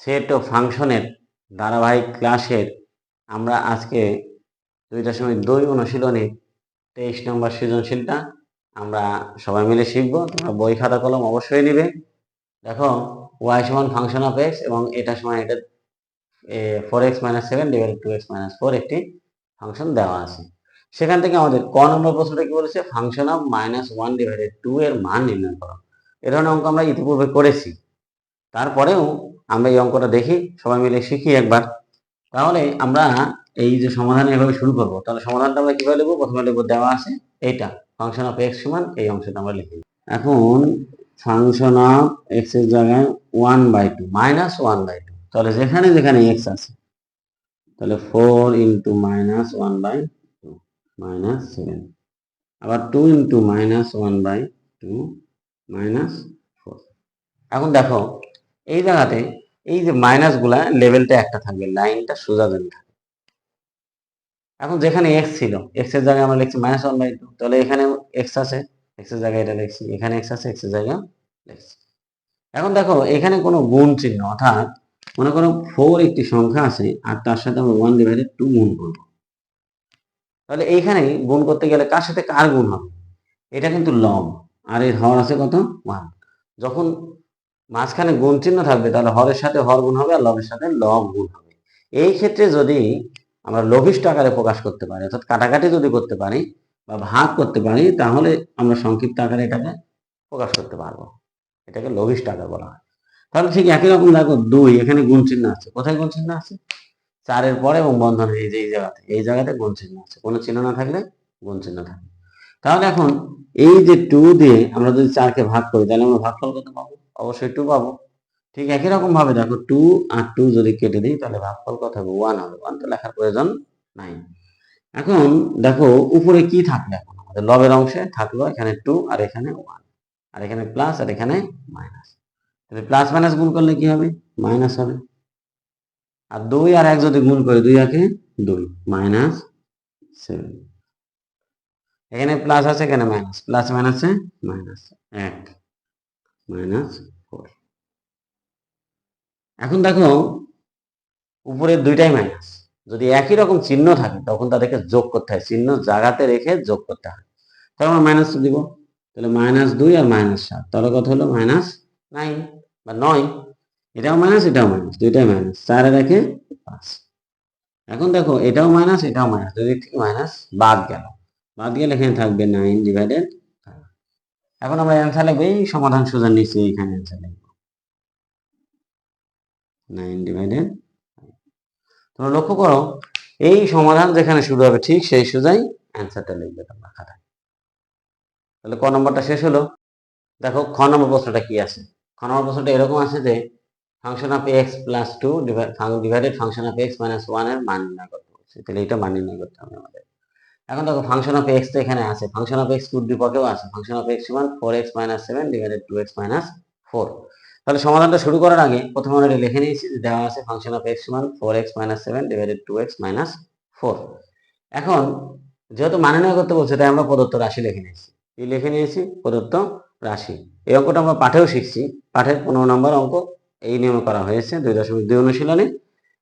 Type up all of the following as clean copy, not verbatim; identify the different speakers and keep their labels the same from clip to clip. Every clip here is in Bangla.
Speaker 1: সেট ও ফাংশনের ধারাবাহিক ক্লাসের আমরা আজকে 2.2 অনুশীলনী 23 নম্বর সৃজনশীলটা আমরা সবাই মিলে শিখবো। তোমরা বই খাতা কলম অবশ্যই নিবে। দেখো y সমান ফাংশন অফ x এবং এটা সমান এটা 4x - 7 / 2x - 4 একটি ফাংশন দেওয়া আছে। সেখান থেকে আমাদের ক নম্বর প্রশ্নটা কি বলেছে, ফাংশন অফ -1/2 এর মান নির্ণয় করো। এ ধরনের অঙ্ক আমরা ইতিপূর্বে করেছি, তারপরেও আমরা এই অঙ্কটা দেখি, সবাই মিলে শিখি একবার। তাহলে আমরা এই যে সমাধান এভাবে শুরু করবো, তাহলে সমাধানটা আমরা কিভাবে লিখবো? প্রথমে লিখবো দেওয়া আছে এইটা ফাংশন অফ এক্স সমান এই অংশটা আমরা লিখি। এখন ফাংশন অফ এক্স এর জায়গায় 1/2 -1/2, তাহলে যেখানে যেখানে এক্স আছে তাহলে 4 × -1/2 -7, আবার 2 × -1/2 -4। এখন দেখো এই জায়গাতে এই যে মাইনাস গুলা লেভেলটা একটা থাকবে, লাইনটা সোজা যেন থাকে। এখন যেখানে এক্স ছিল, এক্স এর জায়গায় আমরা লিখছি -1/2, তাহলে এখানে এক্স আছে, এক্স এর জায়গায় এটা লিখছি, এখানে এক্স আছে, এক্স এর জায়গায় লিখছি। এখন দেখো এখানে কোনো গুণ চিহ্ন, অর্থাৎ মনে করো 4 একটি সংখ্যা আছে আর তার সাথে আমরা 1/2 গুণ করব, তাহলে এইখানে গুণ করতে গেলে কার সাথে কার গুণ হবে? এটা কিন্তু লব, আর এর হর আছে কত? 1। যখন মাঝখানে গুণ চিহ্ন থাকবে তাহলে হরের সাথে হর গুণ হবে আর লবের সাথে লব গুণ হবে। এই ক্ষেত্রে যদি আমরা লঘিষ্ঠ আকারে প্রকাশ করতে পারি, অর্থাৎ কাটাকাটি যদি করতে পারি বা ভাগ করতে পারি, তাহলে আমরা সংক্ষিপ্ত আকারে এটাকে প্রকাশ করতে পারবো। এটাকে লঘিষ্ঠ আকার বলা হয়। তাহলে ঠিক একই রকম দেখো 2, এখানে গুণ চিহ্ন আছে, কোথায় গুণ চিহ্ন আছে? 4-এর পরে এবং বন্ধনে এই জায়গাতে গুণ চিহ্ন আছে। কোনো চিহ্ন না থাকলে গুণ চিহ্ন থাকে। তাহলে এখন এই যে 2 দিয়ে আমরা যদি 4কে ভাগ করি তাহলে আমরা ভাগফল কত পাবো? অবশ্যই 2 পাবো। ঠিক একই রকম ভাবে দেখো 2 আর 2 যদি কেটে দিই তাহলে ভাগফল কত হবে? 1 হবে। 1 তো লেখার প্রয়োজন নাই। এখন দেখো উপরে কি থাকলো, এখন আমাদের লবের অংশে থাকলো এখানে 2 আর এখানে 1, আর এখানে প্লাস আর এখানে মাইনাস। তাহলে প্লাস মাইনাস গুণ করলে কি হবে? মাইনাস হবে। আর 2 আর 1 যদি গুণ করি, 2 একে 2 -7। এখানে প্লাস আছে, এখানে মাইনাস, প্লাস মাইনাসে মাইনাস 1 -4। এখন দেখো উপরের দুইটাই মাইনাস, যদি একই রকম চিহ্ন থাকে তখন তাদেরকে যোগ করতে হয়, চিহ্ন জায়গাতে রেখে যোগ করতে হয়। তাহলে আমরা মাইনাস দিব, তাহলে -2 আর -7, তাহলে কত হলো? -9 বা 9। এটাও মাইনাস এটাও মাইনাস, দুইটাই মাইনাস, 4 এর একে 5। এখন দেখো এটাও মাইনাস এটাও মাইনাস, দুই দিক থেকে মাইনাস বাদ গেলে এখানে থাকবে 9/5। এখন আমরা অ্যান্সার লিখবো, এই সমাধান সোজা নিচে এখানে অ্যান্সার লিখবো 9/5। তোমরা লক্ষ্য করো এই সমাধান যেখানে শুরু হবে ঠিক সেই সোজাই অ্যান্সারটা লিখবে তোমরা খাতায়। তাহলে ক নম্বরটা শেষ হলো। দেখো খ নম্বর প্রশ্নটা কি আছে। খ নম্বর প্রশ্নটা এরকম আছে যে function of x + 2 divided function of x - 1 এর মান নির্ণয় করতে বলছে। তাহলে এটা মান নির্ণয় করতে হবে আমাদের। এখন দেখো ফাংশন অফ x তো এখানে আছে, ফাংশন অফ x উদ্দীপকেও আছে, ফাংশন অফ x সমান 4x - 7 / 2x - 4। তাহলে সমাধানটা শুরু করার আগে প্রথমে আমরা এটা লিখে নিয়েছি যে দেওয়া আছে ফাংশন অফ x সমান 4x - 7 / 2x - 4। এখন যেহেতু মান নির্ণয় করতে বলছে তাই আমরা প্রদত্ত রাশি লিখে নিয়েছি। কি লিখে নিয়েছি? প্রদত্ত রাশি। এই অঙ্কটা আমরা পাঠেও শিখছি, পাঠের 15 নম্বর অঙ্ক এই নিয়মে করা হয়েছে 2.2 অনুশীলনে।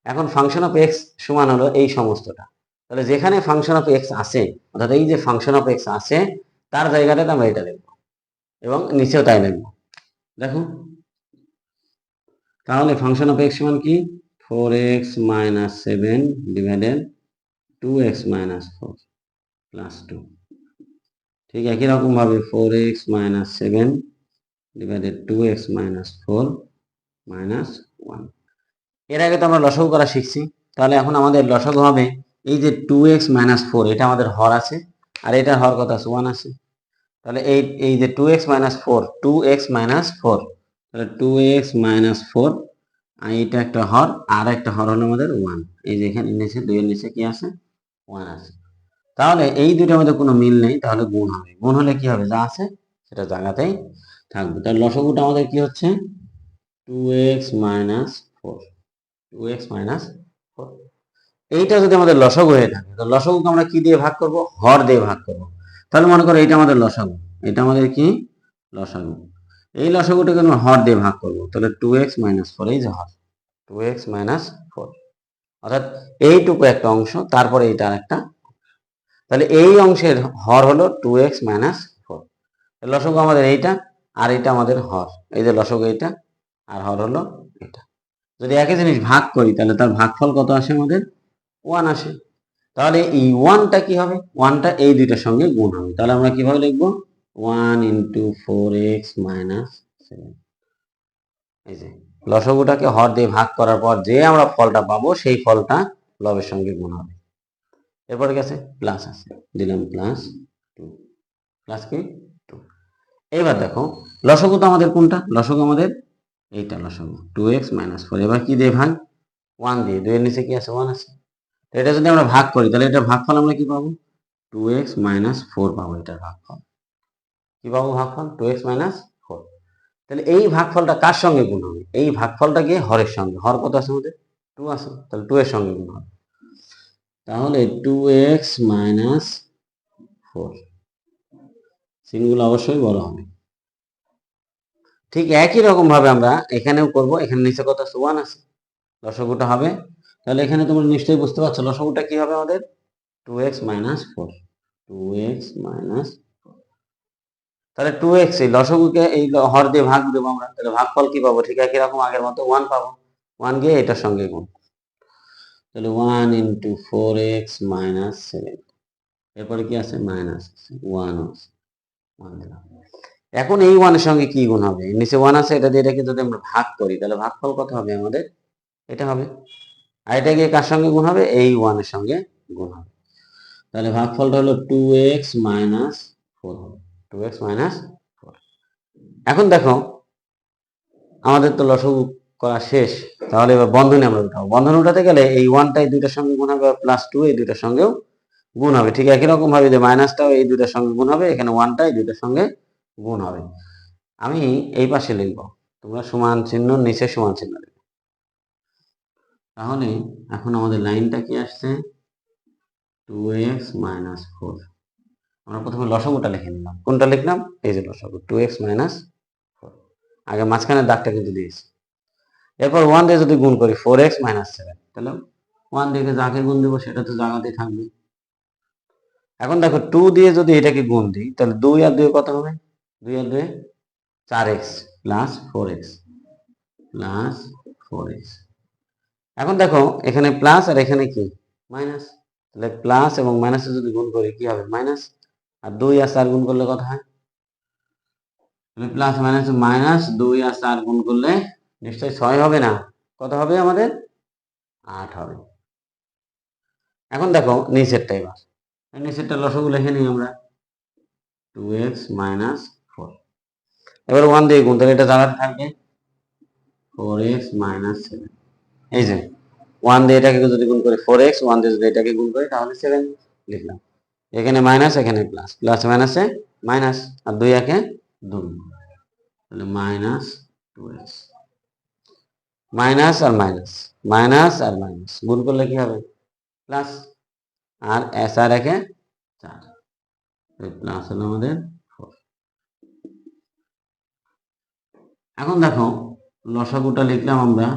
Speaker 1: এখন ফাংশন অফ x সমান হলো এই সমস্তটা, তাহলে যেখানে ফাংশন অফ x আছে, অর্থাৎ এই যে ফাংশন অফ x আছে তার জায়গাটাতে আমরা এটা লিখব এবং নিচেও তাই লিখব। দেখো তাহলে ফাংশন অফ x সমান কি? 4x - 7 / 2x - 4 + 2। ঠিক একই রকম ভাবে 4x - 7 / 2x - 4 - 1। এর আগে তো আমরা লসাগু করা শিখছি, তাহলে এখন আমাদের লসাগু হবে এই যে 2x - 4, এটা আমাদের হর আছে আর এটার হর কত আছে? 1 আছে। তাহলে এই যে 2x - 4, 2x - 4, তাহলে 2x - 4 আর এটা একটা হর, আর একটা হর হলো আমাদের 1। এই যে এখানে নিচে 2 এর নিচে কি আছে? 1 আছে। তাহলে এই দুটোর মধ্যে কোনো মিল নেই, তাহলে গুণ হবে। গুণ হলে কি হবে? যা আছে সেটা জায়গাতেই থাকবে। তাহলে লসাগুটা আমাদের কি হচ্ছে? 2x - 4, 2x - 4। এইটা যদি আমাদের লসাগু হয়ে থাকে, তো লসাগুকে আমরা কি দিয়ে ভাগ করব? হর দিয়ে ভাগ করব। তাহলে মনে করো এটা আমাদের লসাগু, এটা আমাদের কি? লসাগু। এই লসাগুটাকে আমরা হর দিয়ে ভাগ করব, তাহলে 2x - 4, এই যে হর। 2x মাইনাস 4, অর্থাৎ এইটুকু একটা অংশ, তারপরে এইটা আরেকটা। তাহলে এই অংশের হর হলো 2x মাইনাস 4। লসগু আমাদের এইটা, আর এটা আমাদের হর, এই যে লসগু এইটা, আর হর হলো এটা। যদি একই জিনিস ভাগ করি তাহলে তার ভাগফল কত আসে আমাদের? 1 আসে। তাহলে এই 1টা কি হবে? 1টা এই দুইটার সঙ্গে গুণ হবে। তাহলে আমরা কিভাবে লিখবো? 1 ইন্টু 4x মাইনাস 7। এই যে লসগুটাকে হর দিয়ে ভাগ করার পর যে আমরা ফলটা পাবো সেই ফলটা লবের সঙ্গে গুণ হবে। এরপরে গেছে প্লাস আছে, দিলাম প্লাস 2, প্লাস কি 2। এবার দেখো লসগু তো আমাদের কোনটা? লসগু আমাদের এইটা লসগু 2x মাইনাস 4। এবার কি দিয়ে ভাগ? 1 দিয়ে। 2 এর নিচে কি আছে? 1 আছে। তো এটা যদি আমরা ভাগ করি তাহলে এটার ভাগফল আমরা কি পাবো? 2x মাইনাস 4 পাবো। এটার ভাগফল কি পাবো? ভাগফল 2x মাইনাস 4। তাহলে এই ভাগফলটা কার সঙ্গে গুণ হবে? এই ভাগফলটা গিয়ে হরের সঙ্গে। হর কত আছে আমাদের? 2 আছে। তাহলে 2 এর সঙ্গে গুণ হবে। তাহলে 2x মাইনাস 4, চিহ্নগুলো অবশ্যই বড় হবে। ঠিক একই রকম ভাবে আমরা এখানেও করব। এখানে নিচে কত আছে? 1 আছে। লসগুটা হবে, তাহলে এখানে তোমরা নিশ্চয়ই বুঝতে পারছো লসগুটা কি হবে আমাদের? 2x minus 4, 2x minus. তাহলে 2x এই লসগুকে এই হর দিয়ে ভাগ দেবো আমরা, তাহলে ভাগফল কি পাবো? ঠিক একই রকম আগের মতো 1 পাবো। 1 গিয়ে এটার সঙ্গে গুণ, তাহলে 1 ইন্টু 4x মাইনাস 7। এরপরে কি আছে? মাইনাস 1 আছে, 1 দিলাম। এখন এই 1 এর সঙ্গে কি গুণ হবে? নিচে 1 আছে, এটা দিয়ে এটাকে যদি আমরা ভাগ করি তাহলে ভাগফল কত হবে আমাদের? এটা হবে। আর এটা গিয়ে কার সঙ্গে গুণ হবে? এই 1 এর সঙ্গে গুণ হবে। তাহলে ভাগফলটা হলো 2x মাইনাস 4 হবে, 2x মাইনাস 4। এখন দেখো আমাদের তো লসগু করা শেষ, তাহলে এবার বন্ধনী আমরা উঠাবো। বন্ধনী উঠাতে গেলে এই 1টাই দুইটার সঙ্গে গুণ হবে, প্লাস 2 এই দুইটার সঙ্গেও গুণ হবে। ঠিক একই রকম ভাবে যে মাইনাসটাও এই দুইটার সঙ্গে গুণ হবে, এখানে 1টা এই দুইটার সঙ্গে গুণ হবে। আমি এই পাশে লিখবো, তোমরা সমান চিহ্ন নিচে সমান চিহ্ন লিখবে। তাহলে এখন আমাদের লাইনটা কি আসছে? 2x minus 4। আমরা প্রথমে লসগুটা লিখে নিলাম। কোনটা লিখলাম? এই যে লসগু 2x মাইনাস 4। আগে মাঝখানের দাগটা কিন্তু দিয়েছি। এরপর 1 দিয়ে যদি গুণ করি 4x মাইনাস 7, তাহলে 1 দিয়ে যাকে গুণ দেবো সেটা তো জায়গাতেই থাকবে। এখন দেখো 2 দিয়ে যদি এটাকে গুণ দিই তাহলে 2 আর 2 কত হবে? 2 আর 2 4x plus 4x plus 4x। এখন দেখো এখানে প্লাস আর এখানে কি মাইনাস, তাহলে প্লাস এবং মাইনাসে যদি গুণ করি কি হবে? মাইনাস। আর 2 আর 4 গুণ করলে কত হয়? তাহলে প্লাস মাইনাস মাইনাস 2 আর 4 গুণ করলে নিশ্চয়ই 6 হবে না, কত হবে আমাদের? 8 হবে। এখন দেখো নিচেরটা, এবার নিচেরটা লসগু লিখে নিই আমরা 2x মাইনাস 4। এবার 1 দিয়ে গুণ, তাহলে এটা জায়গাতে থাকবে 4x মাইনাস 7। এই যে 1 দিয়ে এটাকে যদি গুণ করি 4x, 1 দিয়ে যদি এটাকে গুণ করি তাহলে 7 লিখলাম। এখানে মাইনাস এখানে প্লাস, প্লাস মাইনাসে মাইনাস, আর 2 একে 2, তাহলে মাইনাস 2x। মাইনাস আর মাইনাস, মাইনাস আর মাইনাস গুণ করলে কি হবে? প্লাস। আর এস আর একে 4, প্লাস হলো আমাদের 4। এখন দেখো লসাগুটা লিখলাম আমরা,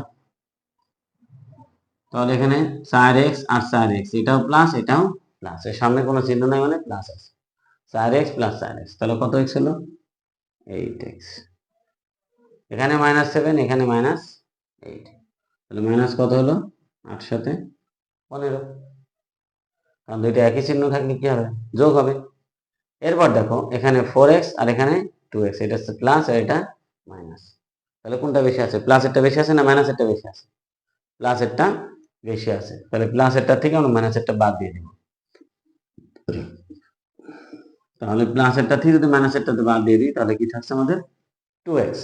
Speaker 1: তাহলে এখানে 4x আর 4x, এটাও প্লাস এটাও প্লাস, এর সামনে কোনো চিহ্ন নাই মানে প্লাস আছে। 4x প্লাস 4x, তাহলে কত x হলো? 8x। এখানে মাইনাস 7, এখানে মাইনাস 8, তাহলে মাইনাস কত হলো? 8 সাথে 15, কারণ দুইটা একই চিহ্ন থাকলে কি হবে? যোগ হবে। এরপর দেখো এখানে 4x আর এখানে 2x, এটা হচ্ছে প্লাস আর এটা মাইনাস, তাহলে কোনটা বেশি আছে? প্লাসেরটা বেশি আছে না মাইনাসেরটা বেশি আছে? প্লাসেরটা বেশি আছে, তাহলে প্লাসেরটা থেকে আমরা মাইনাসেরটা বাদ দিয়ে দেব। তাহলে প্লাসেরটা থেকে যদি মাইনাসেরটাতে বাদ দিয়ে দিই তাহলে কি থাকছে আমাদের? 2x।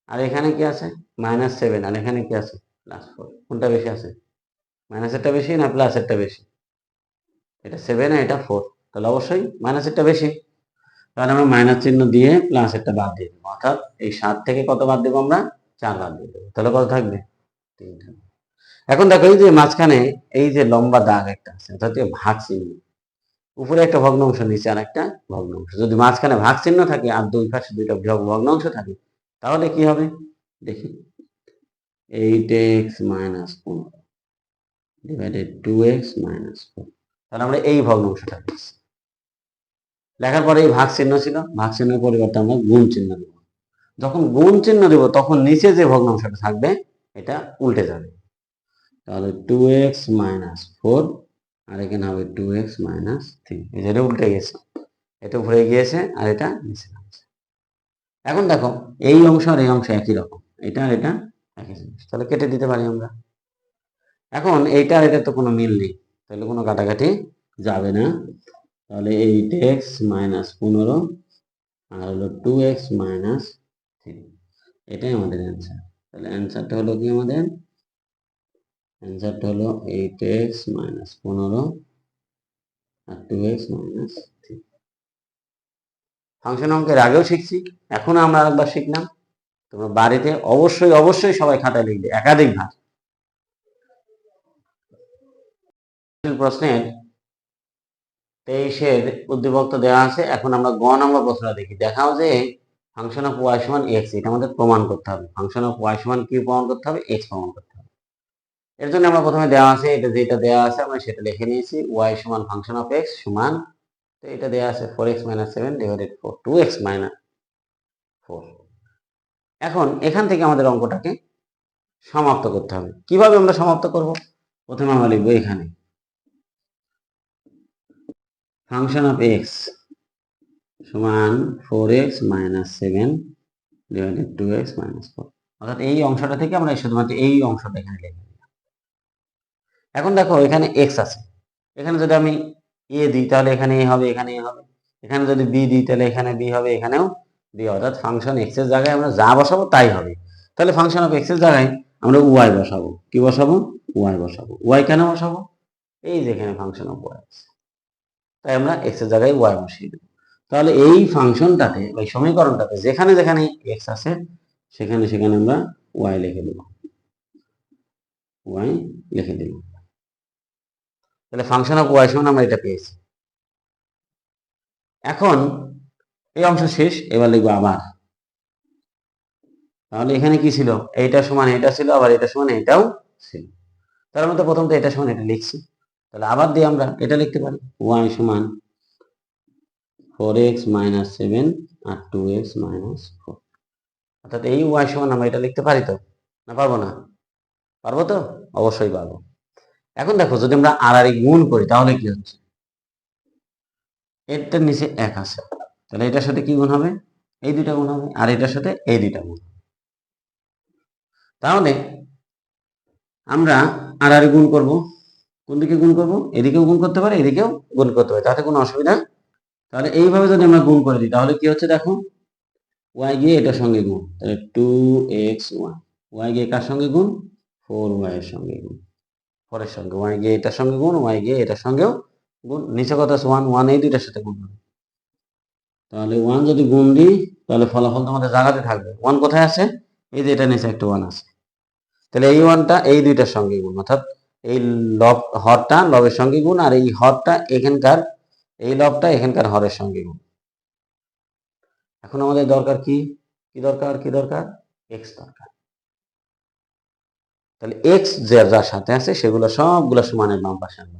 Speaker 1: আর এখানে কি আছে? মাইনাস 7, আর এখানে কি আছে? প্লাস 4। কোনটা বেশি আছে? মাইনাসেরটা বেশি না প্লাসেরটা বেশি? এটা 7 আর এটা 4, তাহলে অবশ্যই মাইনাসেরটা বেশি। তাহলে আমরা মাইনাস চিহ্ন দিয়ে প্লাসেরটা বাদ দিয়ে দেবো, অর্থাৎ এই 7 থেকে কত বাদ দেবো আমরা? 4 বাদ দিয়ে দেবো, তাহলে কত থাকবে? 3 থাকবে। এখন দেখো এই যে মাঝখানে এই যে লম্বা দাগ একটা আছে, অর্থাৎ ভাগ চিহ্ন, উপরে একটা ভগ্নাংশ নিচে আর একটা ভগ্নাংশ। যদি মাঝখানে ভাগ চিহ্ন থাকে আর দুই পাশে দুইটা ভগ্নাংশ থাকে তাহলে কি হবে দেখি। 8x minus 15 divided 2x minus 4। তাহলে আমরা এই ভগ্নাংশটা পেয়েছি। লেখার পরে এই ভাগ চিহ্ন ছিল, ভাগ চিহ্নের পরিবর্তে আমরা গুণ চিহ্ন দেব। যখন গুণ চিহ্ন দেব তখন নিচে যে ভগ্নাংশটা থাকবে এটা উল্টে যাবে। তাহলে 2x মাইনাস 4 আর এখানে হবে 2x মাইনাস 3। এটা উল্টে গেছে, এটা উপরে গিয়েছে আর এটা নিচে নামছে। এখন দেখো এই অংশ আর এই অংশ একই রকম, এটা আর এটা একই জিনিস, তাহলে কেটে দিতে পারি আমরা। এখন এইটা আর এটা তো কোনো মিল নেই, তাহলে কোনো কাটাকাটি যাবে না। তাহলে 8x মাইনাস 15 আর হলো 2x মাইনাস 3, এটাই আমাদের অ্যান্সার। তাহলে অ্যান্সারটা হলো কি আমাদের? অ্যান্সারটা হলো 8x মাইনাস 15 আর 2x মাইনাস 3। ফাংশন অঙ্কের আগেও শিখছি, এখন আমরা আরেকবার শিখলাম। তোমরা বাড়িতে অবশ্যই অবশ্যই সবাই খাতায় লিখবে একাধিকবার। প্রশ্নের 23-এর উদ্দীপক দেওয়া আছে। এখন আমরা গ নম্বর প্রশ্নটা দেখি। দেখাও যে ফাংশন অফ y সমান x, এটা আমাদের প্রমাণ করতে হবে। ফাংশন অফ y সমান কি প্রমাণ করতে হবে? x প্রমাণ করতে হবে। এর জন্য আমরা প্রথমে দেওয়া আছে, এটা যেটা দেওয়া আছে আমরা সেটা লিখে নিয়েছি। y সমান ফাংশন অফ x সমান, তো এটা দেওয়া আছে 4x minus 7 divided 4, 2x minus 4। এখন এখান থেকে আমাদের অঙ্কটাকে সমাপ্ত করতে হবে। কিভাবে আমরা সমাপ্ত করব? প্রথমে আমরা লিখবো এখানে ফাংশন অফ x সমান 4x minus 7 divided 2x minus 4। অর্থাৎ এই অংশটা থেকে আমরা শুধুমাত্র এই অংশটা এখানে লিখে দিলাম। এখন দেখো এখানে x আছে, এখানে যদি আমি a দিই তাহলে এখানে a হবে, এখানে a হবে। এখানে যদি b দিই তাহলে এখানে b হবে, এখানেও b। অর্থাৎ ফাংশন x এর জায়গায় আমরা যা বসাবো তাই হবে। তাহলে ফাংশন অফ x এর জায়গায় আমরা y বসাবো। কি বসাবো? y বসাবো। y কেন বসাবো? এই যে এখানে ফাংশন অফ y আছে, তাই আমরা x এর জায়গায় y বসিয়ে দেব। তাহলে এই ফাংশনটাতে ওই সমীকরণটাতে যেখানে যেখানে x আছে সেখানে সেখানে আমরা y লিখে দেব, y লিখে দেব। তাহলে ফাংশন অফ y সমান আমরা এটা পেয়েছি। এখন এই অংশ শেষ, এবার লিখবো আবার। তাহলে এখানে কি ছিল? এইটা সমান এটা ছিল, আবার এটা সমান এটাও ছিল। তার মধ্যে প্রথম তো এটা সমান এটা লিখছি, তাহলে আবার দিয়ে আমরা এটা লিখতে পারি y সমান 4x মাইনাস 7 আর 2x মাইনাস 4। অর্থাৎ এই y সমান আমরা এটা লিখতে পারি তো, না পারবো না? পারবো তো, অবশ্যই পারবো। এখন দেখো যদি আমরা আর গুণ করি তাহলে কি হচ্ছে? এটার নিচে 1 আছে, তাহলে এটার সাথে কি গুণ হবে? এই দুইটা গুণ হবে, আর এটার সাথে এই দুইটা গুণ। তাহলে আমরা আর গুণ করব। কোন দিকে গুণ করব? এদিকেও গুণ করতে পারি, এদিকেও গুণ করতে পারি, তাতে কোনো অসুবিধা। তাহলে এইভাবে যদি আমরা গুণ করে দিই তাহলে কি হচ্ছে দেখো, y গিয়ে এটার সঙ্গে গুণ, তাহলে 2x1, y গিয়ে কার সঙ্গে গুণ? 4y এর সঙ্গে গুণ, 4 এর সঙ্গে y গিয়ে এটার সঙ্গে গুণ, y গিয়ে এটার সঙ্গেও গুণ। নিচে কত আছে? 1, 1 এই দুইটার সাথে গুণ হবে। তাহলে 1 যদি গুণ দিই তাহলে ফলাফল তোমাদের জায়গাতে থাকবে। 1 কোথায় আছে? এই যে এটা নিচে একটা 1 আছে, তাহলে এই 1টা এই দুইটার সঙ্গে গুণ, অর্থাৎ এই লব হরটা লবের সঙ্গে গুণ, আর এই হরটা এখানকার, এই লবটা এখানকার হরের সঙ্গে গুণ। এখন আমাদের দরকার কি? কি দরকার? কি দরকার? x দরকার। তাহলে x যার সাথে আছে সেগুলো সবগুলো সমানের বাম পাশে আনবো।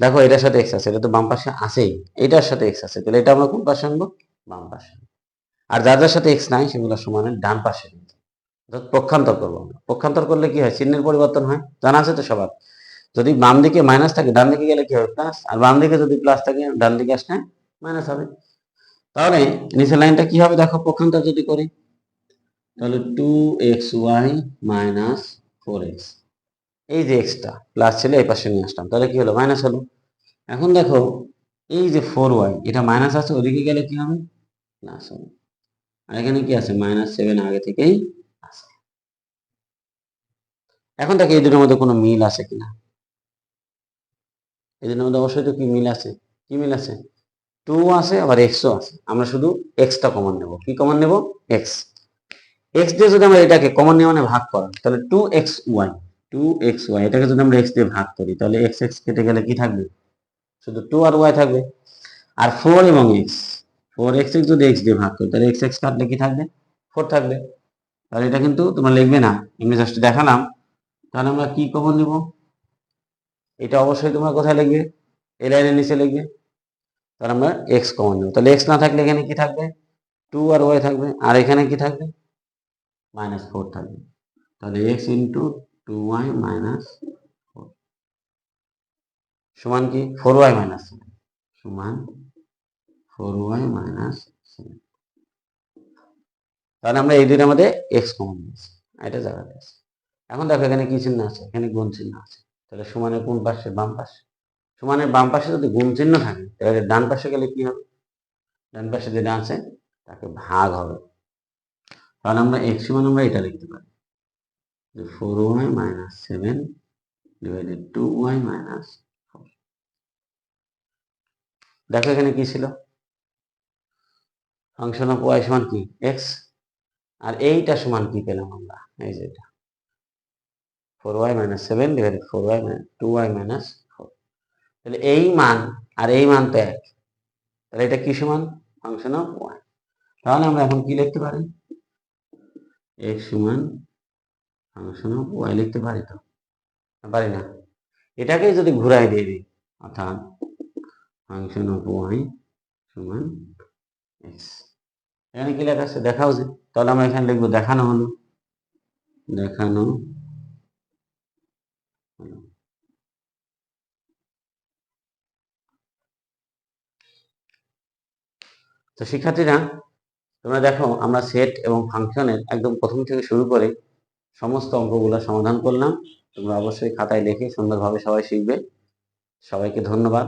Speaker 1: দেখো এটার সাথে x আছে, এটা তো বাম পাশে আছেই, এটার সাথে x আছে, তাহলে এটা আমরা কোন পাশে আনবো? বাম পাশে। আর যার সাথে x নাই সেগুলো সমানের ডান পাশে। অর্থাৎ পক্ষান্তর করবো আমরা। পক্ষান্তর করলে কি হয়? চিহ্নের পরিবর্তন হয়, জানা আছে তো সবার। যদি বাম দিকে মাইনাস থাকে ডান দিকে গেলে কি হবে? প্লাস। আর বাম দিকে যদি প্লাস থাকে ডান দিকে আসলে মাইনাস হবে। তাহলে নিচের লাইনটা কি হবে দেখো, পক্ষান্তর যদি করি তাহলে 2xy মাইনাস 4x, এই যে এক্সটা প্লাস ছিল এই পাশে নিয়ে আসলাম, তাহলে কি হলো? মাইনাস হলো। এখন দেখো এই যে 4y এটা মাইনাস আছে, ওদিকে গেলে কি হবে? প্লাস হবে। আর এখানে কি আছে? -7 আগে থেকেই আছে। এখন দেখো এই দুটোর মধ্যে কোনো মিল আছে কিনা। এই দুটোর মধ্যে অবশ্যই তো কি মিল আছে? কি মিল আছে? 2 আছে, আবার xও আছে। আমরা শুধু xটা কমন নেব। কি কমন নেব? x। x দিয়ে যদি আমরা এটাকে কমন নিয়ে মানে ভাগ করা, তাহলে 2xy, 2xy এটাকে যদি আমরা x দিয়ে ভাগ করি তাহলে x x কেটে গেলে কি থাকবে? শুধু 2 আর y থাকবে। আর 4 এবং x, 4x যদি x দিয়ে ভাগ করি তাহলে x x কাটলে কি থাকবে? 4 থাকবে। তাহলে এটা কিন্তু তোমরা লিখবে না, এমনি জাস্ট দেখালাম। তাহলে আমরা কি কমন নিব? এটা অবশ্যই তোমরা কোথায় লিখবে? এই লাইনের নিচে লিখবে। তাহলে আমরা এক্স কমন নেব। তাহলে এক্স না থাকলে এখানে কি থাকবে? 2 আর ওয়াই থাকবে, আর এখানে কি থাকবে? -4 থাকবে। তাহলে এক্স ইন্টু 2y মাইনাস 4 সমান কি? 4y মাইনাস 7 সমান 4y মাইনাস 7। তাহলে আমরা এই দুইটার মধ্যে এক্স কমন নিয়েছি, এটা জায়গাতে আছে। এখন দেখো এখানে কি চিহ্ন আছে? এখানে গুণ চিহ্ন আছে। তাহলে সমানের কোন পাশে? বাম পাশে। সমানের বাম পাশে যদি গুণ চিহ্ন থাকে তাহলে ডান পাশে গেলে কি হবে? ডান পাশে যেটা আছে তাকে ভাগ হবে। তাহলে আমরা এক্স সমান আমরা এটা লিখতে পারি যে 4y minus 7 divided 2y minus 4। দেখো এখানে কি ছিল? ফাংশন অফ y সমান কি? এক্স। আর এইটা সমান কি পেলাম আমরা? এই যে এটা 4y minus 7 divided 4y minus 2y minus 4। তাহলে এই মান আর এই মান তো এক, তাহলে এটা কি সমান? Function of y। তাহলে আমরা এখন কি লিখতে পারি? x সমান ফাংশন অফ y লিখতে পারি তো? পারি না। এটাকেই যদি ঘুরাই দিয়ে দিই, অর্থাৎ ফাংশন অফ y সমান x। এখানে কি লেখা আছে দেখাও যে। তাহলে আমরা এখানে লিখবো দেখানো হলো, দেখানো হলো। তো শিক্ষার্থীরা, তোমরা দেখো আমরা সেট এবং ফাংশনের একদম প্রথম থেকে শুরু করে সমস্ত অঙ্কগুলো সমাধান করলাম। তোমরা অবশ্যই খাতায় লিখে সুন্দরভাবে সবাই শিখবে। সবাইকে ধন্যবাদ।